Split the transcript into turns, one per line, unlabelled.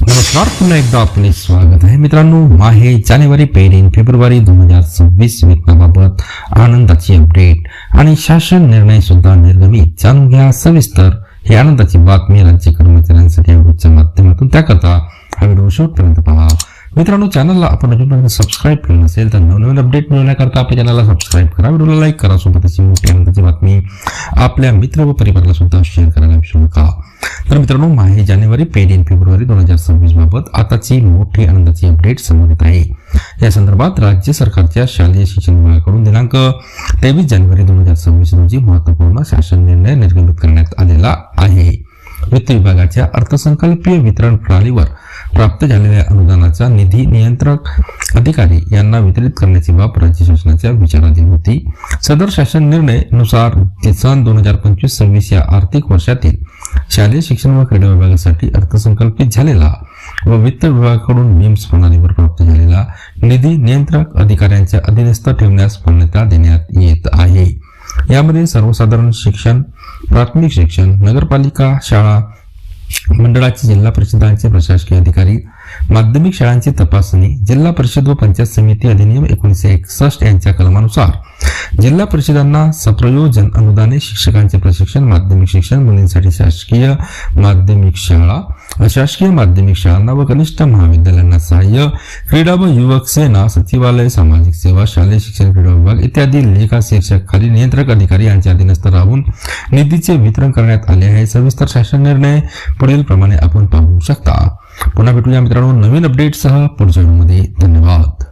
नमस्कार, पुन्हा एकदा आपले स्वागत आहे मित्रांनो. माहे जानेवारी पेरीन फेब्रुवारी 2026 वेतनाबाबत आनंदाची अपडेट आणि शासन निर्णय सुद्धा निर्गमित. जाणून घ्या सविस्तर ही आनंदाची बातमी राज्य कर्मचाऱ्यांसाठी व्हिडिओच्या माध्यमातून. त्याकरता हा व्हिडिओ शेवटपर्यंत पहा. मित्रांनो, चॅनलला आपण अजूनपर्यंत सबस्क्राईब केलं नसेल तर नवनवीन अपडेट मिळवण्याकरता आपल्या चॅनलला सबस्क्राईब करा, व्हिडिओला लाईक करा, सोबत अशी मोठी आनंदाची बातमी आपल्या मित्र व परिवाराला सुद्धा शेअर करायला विसरू नका. तर मित्रांनो, माहे जानेवारी पेरीन फेब्रुवारी 2026 बाबत आताची मोठी आनंदाची अपडेट समोर येत आहे. या संदर्भात राज्य सरकारच्या शालेय शिक्षण विभागाकडून दिनांक 23 जानेवारी 2026 रोजी महत्त्वपूर्ण शासन निर्णय निर्गमित करण्यात आलेला आहे. वित्त विभागाच्या अर्थसंकल्पीय वितरण प्रणालीवर प्राप्त झालेल्या अनुदानाचा निधी नियंत्रक अधिकारी यांना वितरित करण्याची बाब राज्य शासनाच्या विचाराधीन होती. सदर शासन निर्णय नुसार सन 2025-26 या आर्थिक वर्षातील शालेय शिक्षण व क्रीडा विभागासाठी अर्थसंकल्पित झालेला व वित्त विभागाकडून निम्स प्रणालीवर प्राप्त झालेला निधी नियंत्रक अधिकाऱ्यांच्या अधीनस्थ ठेवण्यास मान्यता देण्यात येत आहे. यामध्ये सर्वसाधारण शिक्षण, प्राथमिक शिक्षण, नगरपालिका शाळा मंडळाचे, जिल्हा परिषदांचे प्रशासकीय अधिकारी, माध्यमिक शाळांची तपासणी, जिल्हा परिषद व पंचायत समिती अधिनियम 1961 यांच्या कलमानुसार जिल्हा परिषदांना सप्रयोजन अनुदाने, शिक्षकांचे प्रशिक्षण, माध्यमिक शिक्षण, मुलींसाठी शासकीय माध्यमिक शाळा, अशासकीय माध्यमिक शाळांना व कनिष्ठ महाविद्यालयांना सहाय्य, क्रीडा व युवक सेना, सचिवालय, सामाजिक सेवा, शालेय शिक्षण क्रीडा विभाग इत्यादी लेखा शीर्षक खाली नियंत्रक अधिकारी यांच्या अधीनस्थ राहून निधीचे वितरण करण्यात आले आहे. सविस्तर शासन निर्णय पुढील प्रमाणे आपण पाहू शकता. पुन्हा भेटूया मित्रांनो नवीन अपडेटसह पुढच्या व्हिडिओमध्ये. धन्यवाद.